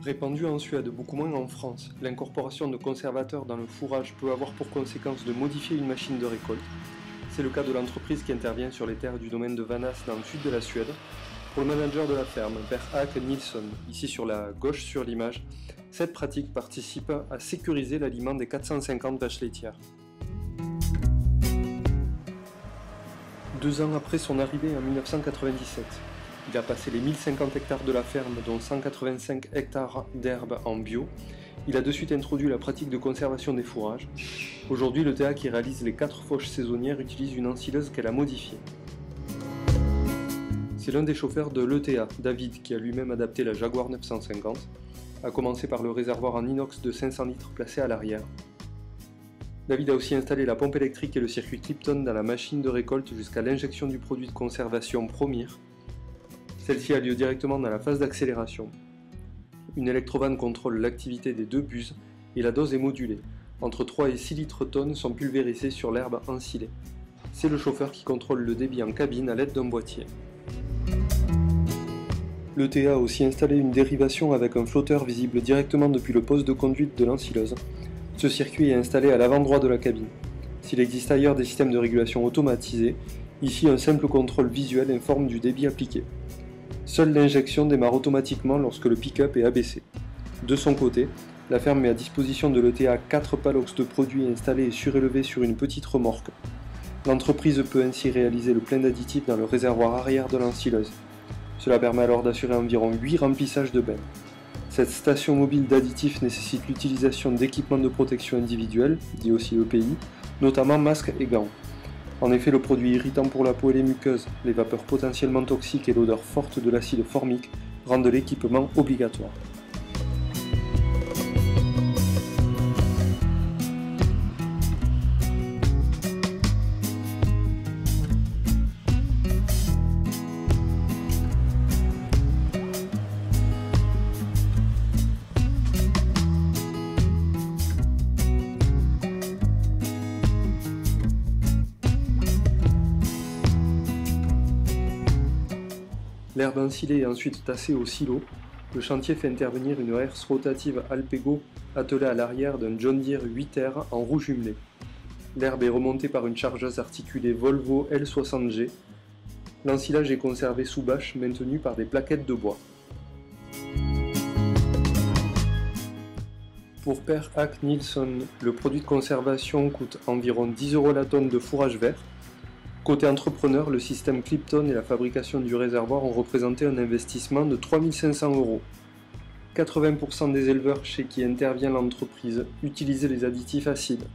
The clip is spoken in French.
Répandu en Suède, beaucoup moins en France, l'incorporation de conservateurs dans le fourrage peut avoir pour conséquence de modifier une machine de récolte. C'est le cas de l'entreprise qui intervient sur les terres du domaine de Vanas dans le sud de la Suède. Pour le manager de la ferme, Per Hack Nilsson, ici sur la gauche sur l'image, cette pratique participe à sécuriser l'aliment des 450 vaches laitières. 2 ans après son arrivée en 1997, il a passé les 1050 hectares de la ferme, dont 185 hectares d'herbe en bio. Il a de suite introduit la pratique de conservation des fourrages. Aujourd'hui, le TA qui réalise les 4 fauches saisonnières utilise une ensileuse qu'elle a modifiée. C'est l'un des chauffeurs de l'ETA, David, qui a lui-même adapté la Jaguar 950, à commencer par le réservoir en inox de 500 litres placé à l'arrière. David a aussi installé la pompe électrique et le circuit Clipton dans la machine de récolte jusqu'à l'injection du produit de conservation Promir. Celle-ci a lieu directement dans la phase d'accélération. Une électrovanne contrôle l'activité des 2 buses et la dose est modulée. Entre 3 et 6 litres tonnes sont pulvérisés sur l'herbe ensilée. C'est le chauffeur qui contrôle le débit en cabine à l'aide d'un boîtier. Le TA a aussi installé une dérivation avec un flotteur visible directement depuis le poste de conduite de l'ensileuse. Ce circuit est installé à l'avant droit de la cabine. S'il existe ailleurs des systèmes de régulation automatisés, ici un simple contrôle visuel informe du débit appliqué. Seule l'injection démarre automatiquement lorsque le pick-up est abaissé. De son côté, la ferme met à disposition de l'ETA 4 palox de produits installés et surélevés sur une petite remorque. L'entreprise peut ainsi réaliser le plein d'additifs dans le réservoir arrière de l'ensileuse. Cela permet alors d'assurer environ 8 remplissages de bennes. Cette station mobile d'additifs nécessite l'utilisation d'équipements de protection individuelle, dit aussi EPI, notamment masques et gants. En effet, le produit irritant pour la peau et les muqueuses, les vapeurs potentiellement toxiques et l'odeur forte de l'acide formique rendent l'équipement obligatoire. L'herbe ensilée est ensuite tassée au silo. Le chantier fait intervenir une herse rotative Alpego attelée à l'arrière d'un John Deere 8R en roue jumelée. L'herbe est remontée par une chargeuse articulée Volvo L60G. L'ensilage est conservé sous bâche maintenu par des plaquettes de bois. Pour Per Hack Nilsson, le produit de conservation coûte environ 10 € la tonne de fourrage vert. Côté entrepreneur, le système Clipton et la fabrication du réservoir ont représenté un investissement de 3 500 €. 80% des éleveurs chez qui intervient l'entreprise utilisaient les additifs acides.